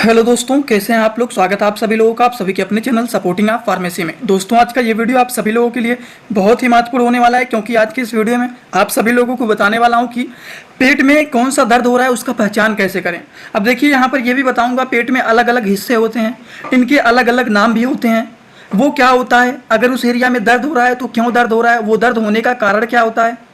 Hello दोस्तों, कैसे हैं आप लोग। स्वागत है आप सभी लोगों का आप सभी के अपने चैनल सपोर्टिंग आप फार्मेसी में। दोस्तों, आज का ये वीडियो आप सभी लोगों के लिए बहुत ही महत्वपूर्ण होने वाला है, क्योंकि आज के इस वीडियो में आप सभी लोगों को बताने वाला हूं कि पेट में कौन सा दर्द हो रहा है उसका पहचान कैसे करें। अब देखिए, यहाँ पर यह भी बताऊँगा, पेट में अलग अलग हिस्से होते हैं, इनके अलग अलग नाम भी होते हैं। वो क्या होता है, अगर उस एरिया में दर्द हो रहा है तो क्यों दर्द हो रहा है, वो दर्द होने का कारण क्या होता है,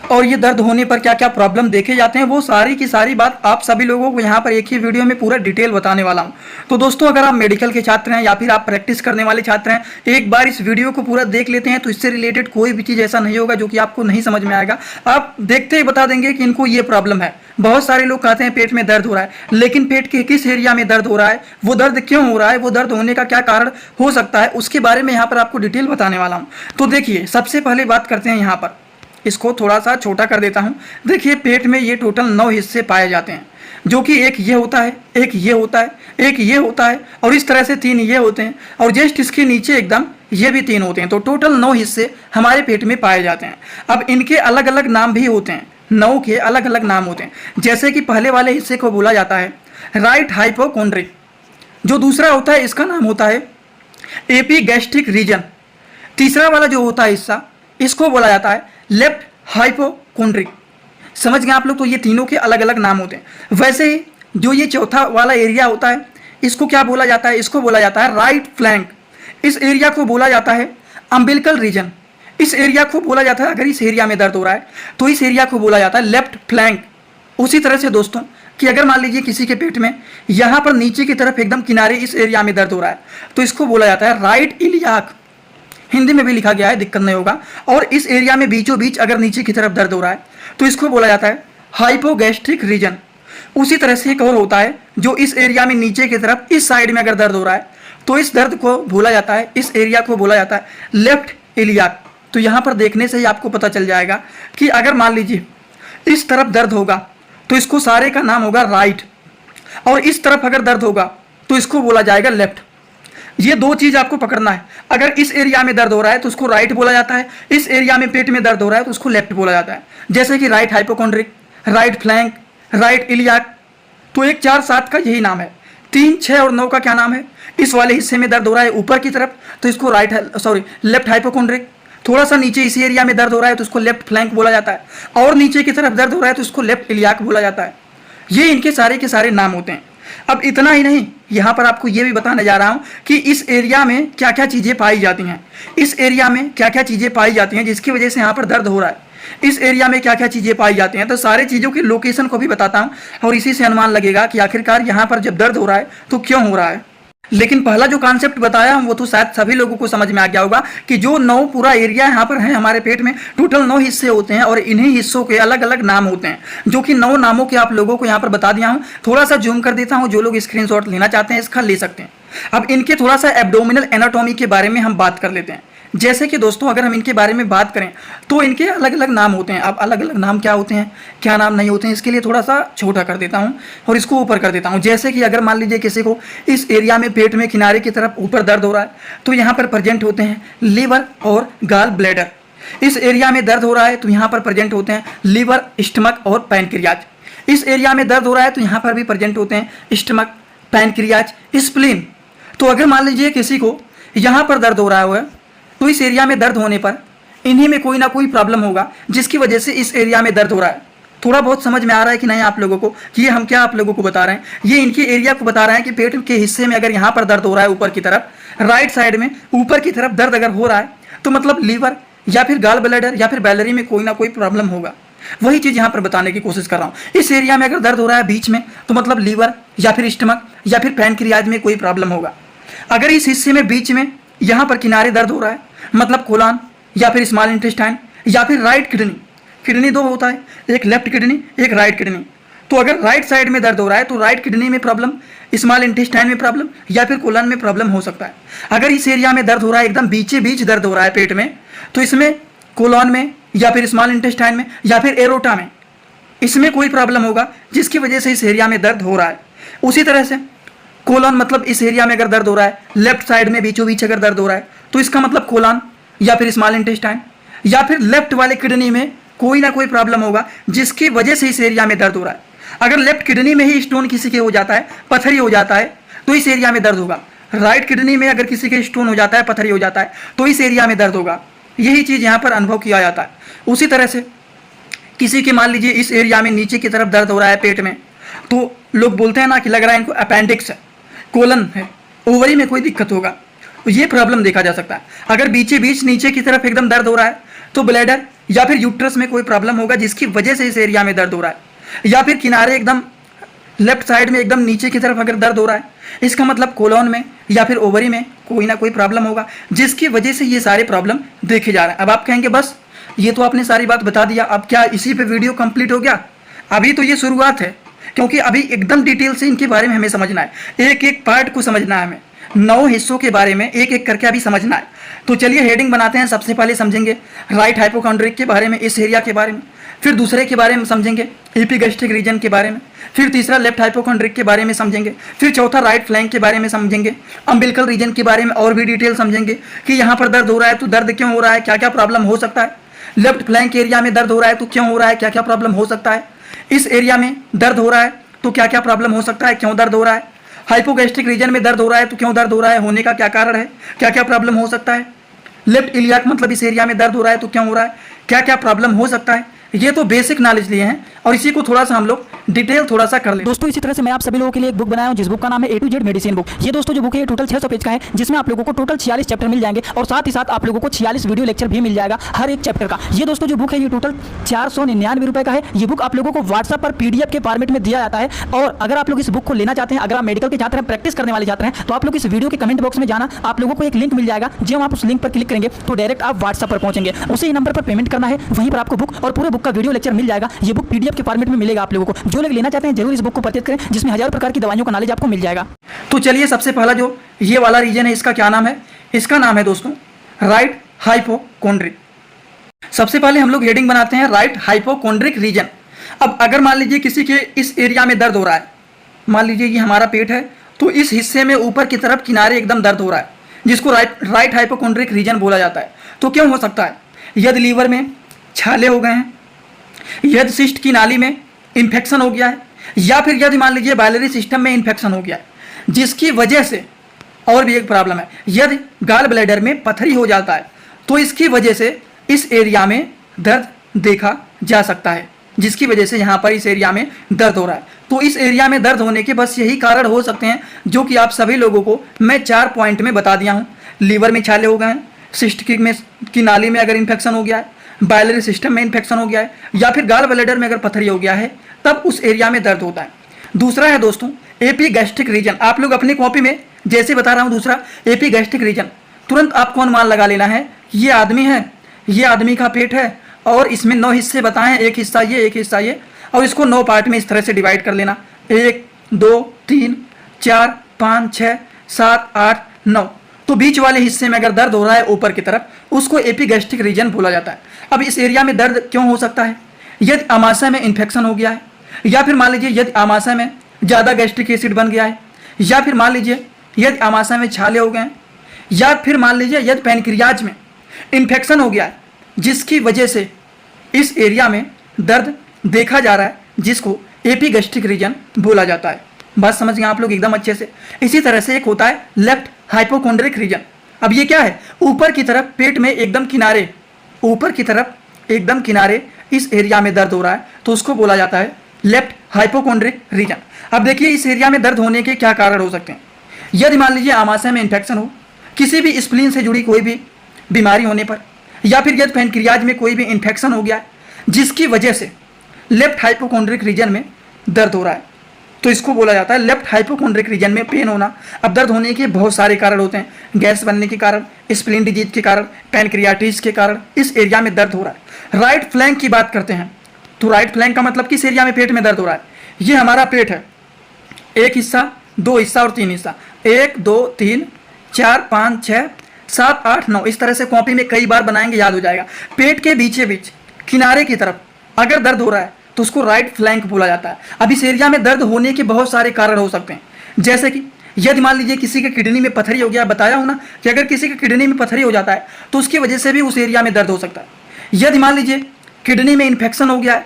और ये दर्द होने पर क्या क्या प्रॉब्लम देखे जाते हैं, वो सारी की सारी बात आप सभी लोगों को यहाँ पर एक ही वीडियो में पूरा डिटेल बताने वाला हूँ। तो दोस्तों, अगर आप मेडिकल के छात्र हैं या फिर आप प्रैक्टिस करने वाले छात्र हैं, एक बार इस वीडियो को पूरा देख लेते हैं तो इससे रिलेटेड कोई भी चीज़ ऐसा नहीं होगा जो कि आपको नहीं समझ में आएगा। आप देखते ही बता देंगे कि इनको ये प्रॉब्लम है। बहुत सारे लोग कहते हैं पेट में दर्द हो रहा है, लेकिन पेट के किस एरिया में दर्द हो रहा है, वो दर्द क्यों हो रहा है, वो दर्द होने का क्या कारण हो सकता है, उसके बारे में यहाँ पर आपको डिटेल बताने वाला हूँ। तो देखिए, सबसे पहले बात करते हैं, यहाँ पर इसको थोड़ा सा छोटा कर देता हूं। देखिए, पेट में ये टोटल 9 हिस्से पाए जाते हैं, जो कि एक ये होता है, एक ये होता है, एक ये होता है, और इस तरह से 3 ये होते हैं, और जस्ट इसके नीचे एकदम ये भी 3 होते हैं। तो टोटल 9 हिस्से हमारे पेट में पाए जाते हैं। अब इनके अलग अलग नाम भी होते हैं, 9 के अलग अलग नाम होते हैं। जैसे कि पहले वाले हिस्से को बोला जाता है राइट हाइपोकोंड्रिक। जो दूसरा होता है इसका नाम होता है एपीगैस्ट्रिक रीजन। तीसरा वाला जो होता है हिस्सा, इसको बोला जाता है लेफ्ट हाइपोकोंड्रिक। समझ गए आप लोग। तो ये तीनों के अलग अलग नाम होते हैं। वैसे ही जो ये चौथा वाला एरिया होता है, इसको क्या बोला जाता है, इसको बोला जाता है राइट फ्लैंक। इस एरिया को बोला जाता है अम्बिलिकल रीजन। इस एरिया को बोला जाता है, अगर इस एरिया में दर्द हो रहा है तो इस एरिया को बोला जाता है लेफ्ट फ्लैंक। उसी तरह से दोस्तों, कि अगर मान लीजिए किसी के पेट में यहाँ पर नीचे की तरफ एकदम किनारे इस एरिया में दर्द हो रहा है तो इसको बोला जाता है राइट इलियाक। हिंदी में भी लिखा गया है, दिक्कत नहीं होगा। और इस एरिया में बीचों बीच अगर नीचे की तरफ दर्द हो रहा है तो इसको बोला जाता है हाइपोगैस्ट्रिक रीजन। उसी तरह से एक और होता है, जो इस एरिया में नीचे की तरफ इस साइड में अगर दर्द हो रहा है तो इस दर्द को बोला जाता है, इस एरिया को बोला जाता है लेफ्ट इलियाक। तो यहाँ पर देखने से ही आपको पता चल जाएगा कि अगर मान लीजिए इस तरफ दर्द होगा तो इसको सारे का नाम होगा राइट, और इस तरफ अगर दर्द होगा तो इसको बोला जाएगा लेफ्ट। ये दो चीज आपको पकड़ना है। अगर इस एरिया में दर्द हो रहा है तो उसको राइट बोला जाता है, इस एरिया में पेट में दर्द हो रहा है तो उसको लेफ्ट बोला जाता है। जैसे कि right hypochondriac, right flank, right iliac. तो 1, 4, 7 का यही नाम है। 3, 6 और 9 का क्या नाम है। इस वाले हिस्से में दर्द हो रहा है ऊपर की तरफ तो इसको लेफ्ट हाइपोकोंड्रिक। थोड़ा सा नीचे इसी एरिया में दर्द हो रहा है तो उसको लेफ्ट फ्लैंक बोला जाता है, और नीचे की तरफ दर्द हो रहा है तो उसको लेफ्ट इलियाक बोला जाता है। ये इनके सारे के सारे नाम होते हैं। अब इतना ही नहीं, यहाँ पर आपको ये भी बताने जा रहा हूँ कि इस एरिया में क्या क्या चीज़ें पाई जाती हैं। इस एरिया में क्या क्या चीज़ें पाई जाती हैं जिसकी वजह से यहाँ पर दर्द हो रहा है। इस एरिया में क्या क्या चीज़ें पाई जाती हैं, तो सारे चीज़ों की लोकेशन को भी बताता हूँ, और इसी से अनुमान लगेगा कि आखिरकार यहाँ पर जब दर्द हो रहा है तो क्यों हो रहा है। लेकिन पहला जो कॉन्सेप्ट बताया हूं वो तो शायद सभी लोगों को समझ में आ गया होगा कि जो 9 पूरा एरिया यहाँ पर है हमारे पेट में, टोटल 9 हिस्से होते हैं, और इन्हीं हिस्सों के अलग अलग नाम होते हैं, जो कि 9 नामों के आप लोगों को यहाँ पर बता दिया हूँ। थोड़ा सा जूम कर देता हूँ, जो लोग स्क्रीनशॉट लेना चाहते हैं इसका ले सकते हैं। अब इनके थोड़ा सा एब्डोमिनल एनाटॉमी के बारे में हम बात कर लेते हैं। जैसे कि दोस्तों, अगर हम इनके बारे में बात करें तो इनके अलग अलग नाम होते हैं। अब अलग अलग नाम क्या होते हैं, क्या नाम नहीं होते हैं, इसके लिए थोड़ा सा छोटा कर देता हूं और इसको ऊपर कर देता हूं। जैसे कि अगर मान लीजिए किसी को इस एरिया में पेट में किनारे की तरफ ऊपर दर्द हो रहा है तो यहाँ पर प्रेजेंट होते हैं लीवर और गॉल ब्लैडर। इस एरिया में दर्द हो रहा है तो यहाँ पर प्रेजेंट होते हैं लीवर, स्टमक और पैनक्रियाज। इस एरिया में दर्द हो रहा है तो यहाँ पर भी प्रेजेंट होते हैं स्टमक, पैनक्रियाज, स्प्लीन। तो अगर मान लीजिए किसी को यहाँ पर दर्द हो रहा है तो इस एरिया में दर्द होने पर इन्हीं में कोई ना कोई प्रॉब्लम होगा जिसकी वजह से इस एरिया में दर्द हो रहा है। थोड़ा बहुत समझ में आ रहा है कि नहीं आप लोगों को, कि ये हम क्या आप लोगों को बता रहे हैं, ये इनके एरिया को बता रहे हैं कि पेट के हिस्से में अगर यहाँ पर दर्द हो रहा है ऊपर की तरफ, राइट साइड में ऊपर की तरफ दर्द अगर हो रहा है तो मतलब लीवर या फिर गॉल ब्लैडर या फिर बैलरी में कोई ना कोई प्रॉब्लम होगा। वही चीज़ यहाँ पर बताने की कोशिश कर रहा हूँ। इस एरिया में अगर दर्द हो रहा है बीच में तो मतलब लीवर या फिर स्टमक या फिर पैनक्रियाज में कोई प्रॉब्लम होगा। अगर इस हिस्से में बीच में यहाँ पर किनारे दर्द हो रहा है मतलब कोलन या फिर स्मॉल इंटेस्टाइन या फिर राइट किडनी। किडनी 2 होता है, एक लेफ्ट किडनी एक राइट किडनी। तो अगर राइट साइड में दर्द हो रहा है तो राइट किडनी में प्रॉब्लम, स्मॉल इंटेस्टाइन में प्रॉब्लम या फिर कोलन में प्रॉब्लम हो सकता है। अगर इस एरिया में दर्द हो रहा है, एकदम बीचे बीच दर्द हो रहा है पेट में, तो इसमें कोलन में या फिर स्मॉल इंटेस्टाइन में या फिर एरोटा में, इसमें कोई प्रॉब्लम होगा जिसकी वजह से इस एरिया में दर्द हो रहा है। उसी तरह से कोलन मतलब इस एरिया में अगर दर्द हो रहा है, लेफ्ट साइड में बीचों बीच अगर दर्द हो रहा है तो इसका मतलब कोलन या फिर स्मॉल इंटेस्टाइन या फिर लेफ्ट वाले किडनी में कोई ना कोई प्रॉब्लम होगा जिसकी वजह से इस एरिया में दर्द हो रहा है। अगर लेफ्ट किडनी में ही स्टोन किसी के हो जाता है, पथरी हो जाता है, तो इस एरिया में दर्द होगा। राइट किडनी में अगर किसी के स्टोन हो जाता है, पथरी हो जाता है, तो इस एरिया में दर्द होगा। यही चीज़ यहाँ पर अनुभव किया जाता है। उसी तरह से किसी के मान लीजिए इस एरिया में नीचे की तरफ दर्द हो रहा है पेट में, तो लोग बोलते हैं ना कि लग रहा है इनको अपेंडिक्स है, कोलन है, ओवरी में कोई दिक्कत होगा, ये प्रॉब्लम देखा जा सकता है। अगर बीचे बीच नीचे की तरफ एकदम दर्द हो रहा है तो ब्लैडर या फिर यूट्रस में कोई प्रॉब्लम होगा जिसकी वजह से इस एरिया में दर्द हो रहा है। या फिर किनारे एकदम लेफ्ट साइड में एकदम नीचे की तरफ अगर दर्द हो रहा है, इसका मतलब कोलोन में या फिर ओवरी में कोई ना कोई प्रॉब्लम होगा जिसकी वजह से ये सारे प्रॉब्लम देखे जा रहे हैं। अब आप कहेंगे बस ये तो आपने सारी बात बता दिया, अब क्या इसी पे वीडियो कंप्लीट हो गया? अभी तो ये शुरुआत है, क्योंकि अभी एकदम डिटेल से इनके बारे में हमें समझना है, एक एक पार्ट को समझना है, हमें 9 हिस्सों के बारे में एक एक करके अभी समझना है। तो चलिए हेडिंग बनाते हैं। सबसे पहले समझेंगे राइट हाइपोकॉन्ड्रिक के बारे में, इस एरिया के बारे में, फिर दूसरे के बारे में समझेंगे एपिगैस्ट्रिक रीजन के बारे में, फिर तीसरा लेफ्ट हाइपोकॉन्ड्रिक के बारे में समझेंगे, फिर चौथा राइट फ्लैंक के बारे में समझेंगे, अम्बिलिकल रीजन के बारे में और भी डिटेल समझेंगे कि यहाँ पर दर्द हो रहा है तो दर्द क्यों हो रहा है, क्या क्या प्रॉब्लम हो सकता है, लेफ्ट फ्लैंक एरिया में दर्द हो रहा है तो क्यों हो रहा है, क्या क्या प्रॉब्लम हो सकता है, इस एरिया में दर्द हो रहा है तो क्या क्या प्रॉब्लम हो सकता है, क्यों दर्द हो रहा है, हाइपोगैस्ट्रिक रीजन में दर्द हो रहा है तो क्यों दर्द हो रहा है, होने का क्या कारण है, क्या क्या प्रॉब्लम हो सकता है, लेफ्ट इलियाक मतलब इस एरिया में दर्द हो रहा है तो क्यों हो रहा है, क्या क्या प्रॉब्लम हो सकता है। ये तो बेसिक नॉलेज लिए हैं और इसी को थोड़ा सा हम लोग डिटेल थोड़ा सा कर लें। दोस्तों इसी तरह से मैं आप सभी लोगों के लिए एक बुक बनाया हूं जिस बुक का नाम है A to Z medicine book. ये दोस्तों जो बुक है ये टोटल 600 पेज का है, जिसमें आप लोगों को टोटल 46 चैप्टर मिल जाएंगे और साथ ही साथ आप लोगों को 46 वीडियो लेक्चर भी मिल जाएगा हर एक चैप्टर का। ये दोस्तों जो बुक है ये टोटल 499 रुपए का है। ये बुक आप लोगों को व्हाट्सएप पर PDF के फॉर्मेट में दिया जाता है। और अगर आप लोग इस बुक को लेना चाहते हैं, अगर आप मेडिकल के छात्र हैं, प्रैक्टिस करने वाले छात्र हैं, तो आप लोग इस वीडियो के कमेंट बॉक्स में जाना, आप लोगों को एक लिंक मिल जाएगा। जब आप उस लिंक पर क्लिक करेंगे तो डायरेक्ट आप व्हाट्सएप पर पहुंचेंगे, उसी नंबर पर पेमेंट करना है, वहीं पर आपको बुक और पूरे बुक का वीडियो लेक्चर मिल जाएगा। ये बुक PDF के फॉर्मेट में मिलेगा आप लोगों को। जो लोग लेना चाहते हैं जरूर इस बुक को परचेज करें, जिसमें हजारों प्रकार की दवाइयों का नॉलेज आपको मिल जाएगा। तो चलिए सबसे पहला जो ये वाला रीजन है इसका क्या नाम है? इसका नाम है दोस्तों राइट हाइपोकॉन्ड्रिक। सबसे पहले हम लोग हेडिंग बनाते हैं राइट हाइपोकॉन्ड्रिक रीजन। अब अगर मान लीजिए किसी के इस एरिया में दर्द हो रहा है, मान लीजिए ये हमारा पेट है, तो इस हिस्से में ऊपर की तरफ किनारे एकदम दर्द हो रहा है, जिसको राइट हाइपोकॉन्ड्रिक रीजन बोला जाता है। तो क्यों हो सकता है? यदि लीवर में छाले हो गए हैं, यदि सिस्ट की नाली में इन्फेक्शन हो गया है, या फिर यदि मान लीजिए बाइलरी सिस्टम में इन्फेक्शन हो गया है, जिसकी वजह से और भी एक प्रॉब्लम है, यदि गाल ब्लैडर में पथरी हो जाता है तो इसकी वजह से इस एरिया में दर्द देखा जा सकता है, जिसकी वजह से यहाँ पर इस एरिया में दर्द हो रहा है। तो इस एरिया में दर्द होने के बस यही कारण हो सकते हैं जो कि आप सभी लोगों को मैं 4 पॉइंट में बता दिया हूँ। लीवर में छाले हो गए हैं, सिस्ट की नाली में अगर इन्फेक्शन हो गया है, बाइलरी सिस्टम में इन्फेक्शन हो गया है, या फिर गाल ब्लैडर में अगर पथरी हो गया है, तब उस एरिया में दर्द होता है। दूसरा है दोस्तों एपिगैस्ट्रिक रीजन। आप लोग अपनी कॉपी में जैसे बता रहा हूँ दूसरा एपिगैस्ट्रिक रीजन, तुरंत आपको अनुमान लगा लेना है ये आदमी है, ये आदमी का पेट है और इसमें 9 हिस्से बताए हैं, एक हिस्सा ये, एक हिस्सा ये, और इसको 9 पार्ट में इस तरह से डिवाइड कर लेना, 1 2 3 4 5 6 7 8 9। तो बीच वाले हिस्से में अगर दर्द हो रहा है ऊपर की तरफ, उसको एपिगैस्ट्रिक रीजन बोला जाता है। अब इस एरिया में दर्द क्यों हो सकता है? यदि आमाशय में इन्फेक्शन हो गया है, या फिर मान लीजिए यदि आमाशय में ज़्यादा गैस्ट्रिक एसिड बन गया है, या फिर मान लीजिए यदि आमाशय में छाले हो गए हैं, या फिर मान लीजिए यदि पैनक्रियाज में इन्फेक्शन हो गया है, जिसकी वजह से इस एरिया में दर्द देखा जा रहा है, जिसको एपिगैस्ट्रिक रीजन बोला जाता है। बात समझ गए आप लोग एकदम अच्छे से। इसी तरह से एक होता है लेफ्ट हाइपोकॉन्ड्रिक रीजन। अब ये क्या है? ऊपर की तरफ पेट में एकदम किनारे, ऊपर की तरफ एकदम किनारे इस एरिया में दर्द हो रहा है, तो उसको बोला जाता है लेफ्ट हाइपोकॉन्ड्रिक रीजन। अब देखिए इस एरिया में दर्द होने के क्या कारण हो सकते हैं। यदि मान लीजिए आमाशय में इन्फेक्शन हो, किसी भी स्प्लीन से जुड़ी कोई भी बीमारी होने पर, या फिर यदि पैनक्रियाज में कोई भी इन्फेक्शन हो गया है, जिसकी वजह से लेफ्ट हाइपोकॉन्ड्रिक रीजन में दर्द हो रहा है, तो इसको बोला जाता है लेफ्ट हाइपोकॉन्ड्रिक रीजन में पेन होना। अब दर्द होने के बहुत सारे कारण होते हैं, गैस बनने के कारण, स्प्लीन डिजीज के कारण, पैनक्रियाटिस के कारण इस एरिया में दर्द हो रहा है। राइट फ्लैंक की बात करते हैं, तो राइट फ्लैंक का मतलब किस एरिया में पेट में दर्द हो रहा है? ये हमारा पेट है, एक हिस्सा, 2 हिस्सा और 3 हिस्सा, 1 2 3 4 5 6 7 8 9, इस तरह से कॉपी में कई बार बनाएंगे, याद हो जाएगा। पेट के बीचे बीच किनारे की तरफ अगर दर्द हो रहा है तो उसको राइट फ्लैंक बोला जाता है। अब इस एरिया में दर्द होने के बहुत सारे कारण हो सकते हैं, जैसे कि यदि मान लीजिए किसी के किडनी में पथरी हो गया, बताया हूं ना कि अगर किसी के किडनी में पथरी हो जाता है तो उसकी वजह से भी उस एरिया में दर्द हो सकता है। यदि मान लीजिए किडनी में इन्फेक्शन हो गया है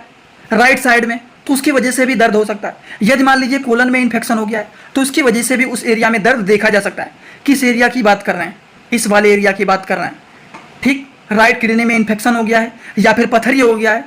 राइट साइड में, तो उसकी वजह से भी दर्द हो सकता है। यदि मान लीजिए कोलन में इन्फेक्शन हो गया है तो उसकी वजह से भी उस एरिया में दर्द देखा जा सकता है। किस एरिया की बात कर रहे हैं? इस वाले एरिया की बात कर रहे हैं, ठीक। राइट किडनी में इन्फेक्शन हो गया है या फिर पथरी हो गया है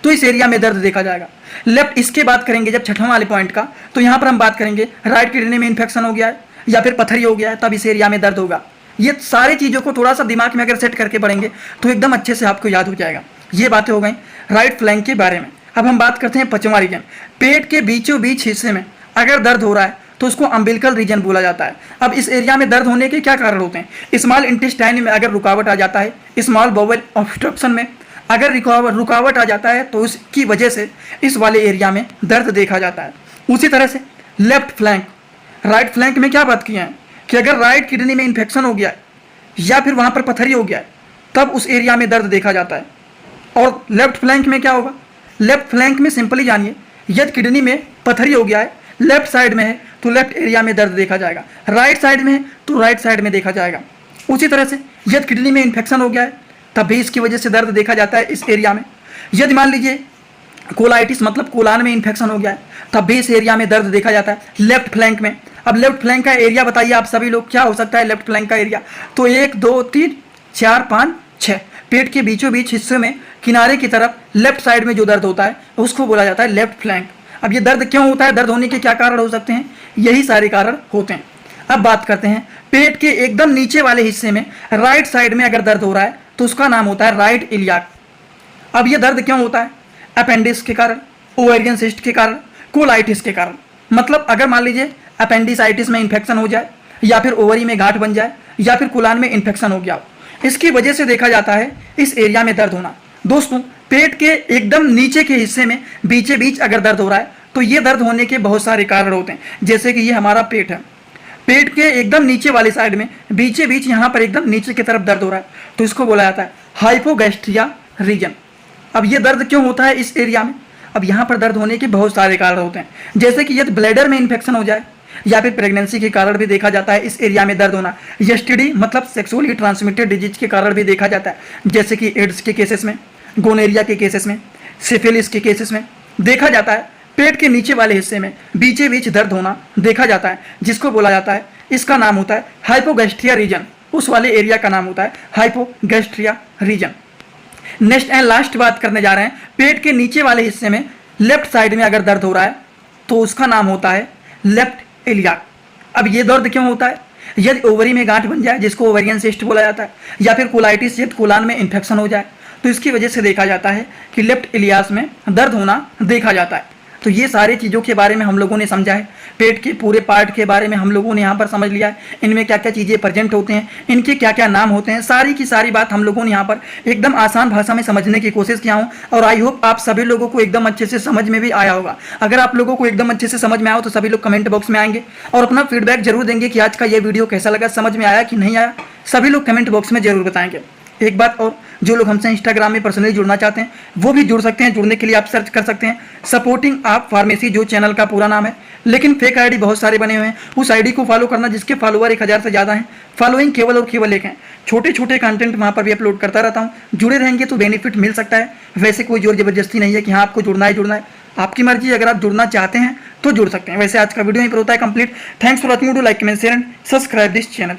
तो इस एरिया में दर्द देखा जाएगा। लेफ्ट इसके बात करेंगे जब छठवां वाले पॉइंट का, तो यहाँ पर हम बात करेंगे राइट किडनी में इन्फेक्शन हो गया है या फिर पथरी हो गया है, तब इस एरिया में दर्द होगा। ये सारी चीज़ों को थोड़ा सा दिमाग में अगर सेट करके पढ़ेंगे तो एकदम अच्छे से आपको याद हो जाएगा। ये बातें हो गई राइट फ्लैंक के बारे में। अब हम बात करते हैं पांचवां रीजन। पेट के बीचों बीच हिस्से में अगर दर्द हो रहा है तो उसको अम्बिलिकल रीजन बोला जाता है। अब इस एरिया में दर्द होने के क्या कारण होते हैं? स्मॉल इंटेस्टाइन में अगर रुकावट आ जाता है, स्मॉल बाउल ऑब्स्ट्रक्शन में अगर रुकावट आ जाता है तो उसकी वजह से इस वाले एरिया में दर्द देखा जाता है। उसी तरह से लेफ्ट फ्लैंक, राइट फ्लैंक में क्या बात किया है कि अगर राइट किडनी में इन्फेक्शन हो गया है या फिर वहाँ पर पथरी हो गया है तब उस एरिया में दर्द देखा जाता है। और लेफ्ट फ्लैंक में क्या होगा? लेफ्ट फ्लैंक में सिंपली जानिए, यदि किडनी में पथरी हो गया है, लेफ्ट साइड में है तो लेफ्ट एरिया में दर्द देखा जाएगा, राइट साइड में है तो राइट साइड में देखा जाएगा। उसी तरह से यदि किडनी में इन्फेक्शन हो गया है तब भी इसकी वजह से दर्द देखा जाता है इस एरिया में। यदि मान लीजिए कोलाइटिस मतलब कोलान में इन्फेक्शन हो गया है तब भी इस एरिया में दर्द देखा जाता है लेफ्ट फ्लैंक में। अब लेफ्ट फ्लैंक का एरिया बताइए आप सभी लोग, क्या हो सकता है लेफ्ट फ्लैंक का एरिया? तो 1 2 3 4 5 6 पेट के बीचों बीच हिस्से में किनारे की तरफ लेफ्ट साइड में जो दर्द होता है उसको बोला जाता है लेफ्ट फ्लैंक। अब ये दर्द क्यों होता है? दर्द होने के क्या कारण हो सकते हैं? यही सारे कारण होते हैं। अब बात करते हैं पेट के एकदम नीचे वाले हिस्से में राइट साइड में अगर दर्द हो रहा है तो उसका नाम होता है राइट इलियाक। अब ये दर्द क्यों होता है? अपेंडिक्स के कारण, ओवेरियन सिस्ट के कारण, कोलाइटिस के कारण। मतलब अगर मान लीजिए अपेंडिसाइटिस में इन्फेक्शन हो जाए या फिर ओवरी में गांठ बन जाए या फिर कोलान में इन्फेक्शन हो गया हो, इसकी वजह से देखा जाता है इस एरिया में दर्द होना। दोस्तों पेट के एकदम नीचे के हिस्से में बीचे बीच अगर दर्द हो रहा है तो ये दर्द होने के बहुत सारे कारण होते हैं। जैसे कि ये हमारा पेट है, पेट के एकदम नीचे वाली साइड में बीचे बीच यहाँ पर एकदम नीचे की तरफ दर्द हो रहा है तो इसको बोला जाता है हाइपोगैस्ट्रिया रीजन। अब ये दर्द क्यों होता है इस एरिया में? अब यहाँ पर दर्द होने के बहुत सारे कारण होते हैं। जैसे कि यदि ब्लैडर में इन्फेक्शन हो जाए या फिर प्रेगनेंसी के कारण भी देखा जाता है इस एरिया में दर्द होना। एसटीडी मतलब सेक्सुअली ट्रांसमिटेड डिजीज के कारण भी देखा जाता है, जैसे कि एड्स के केसेस में, गोनेरिया के केसेस में, सिफिलिस के केसेस में देखा जाता है पेट के नीचे वाले हिस्से में बीचे बीच दर्द होना देखा जाता है, जिसको बोला जाता है, इसका नाम होता है हाइपोगैस्ट्रिया रीजन। उस वाले एरिया का नाम होता है हाइपोगैस्ट्रिया रीजन। नेक्स्ट एंड लास्ट बात करने जा रहे हैं, पेट के नीचे वाले हिस्से में लेफ्ट साइड में अगर दर्द हो रहा है तो उसका नाम होता है लेफ्ट इलियाक। अब ये दर्द क्यों होता है? यदि ओवरी में गांठ बन जाए जिसको ओवेरियन सिस्ट बोला जाता है, या फिर कोलाइटिस यदि कोलान में इन्फेक्शन हो जाए तो इसकी वजह से देखा जाता है कि लेफ्ट इलियास में दर्द होना देखा जाता है। तो ये सारी चीज़ों के बारे में हम लोगों ने समझा है, पेट के पूरे पार्ट के बारे में हम लोगों ने यहाँ पर समझ लिया है, इनमें क्या क्या चीज़ें प्रेजेंट होते हैं, इनके क्या क्या नाम होते हैं, सारी की सारी बात हम लोगों ने यहाँ पर एकदम आसान भाषा में समझने की कोशिश किया हूँ। और आई होप आप सभी लोगों को एकदम अच्छे से समझ में भी आया होगा। अगर आप लोगों को एकदम अच्छे से समझ में आया हो तो सभी लोग कमेंट बॉक्स में आएंगे और अपना फीडबैक जरूर देंगे कि आज का ये वीडियो कैसा लगा, समझ में आया कि नहीं आया, सभी लोग कमेंट बॉक्स में जरूर बताएंगे। एक बात और, जो लोग हमसे इंस्टाग्राम में पर्सनली जुड़ना चाहते हैं वो भी जुड़ सकते हैं। जुड़ने के लिए आप सर्च कर सकते हैं सपोर्टिंग आप फार्मेसी, जो चैनल का पूरा नाम है, लेकिन फेक आईडी बहुत सारे बने हुए हैं। उस आईडी को फॉलो करना जिसके फॉलोअर 1000 से ज़्यादा हैं। फॉलोइंग केवल और केवल एक है। छोटे छोटे कंटेंट वहाँ पर भी अपलोड करता रहता हूँ, जुड़े रहेंगे तो बेनिफिट मिल सकता है। वैसे कोई जोर जबरदस्ती नहीं है कि हाँ आपको जुड़ना है, आपकी मर्जी। अगर आप जुड़ना चाहते हैं तो जुड़ सकते हैं। वैसे आज का वीडियो यहीं पर होता है complete. Thanks for watching, do like, comment, share and subscribe this channel.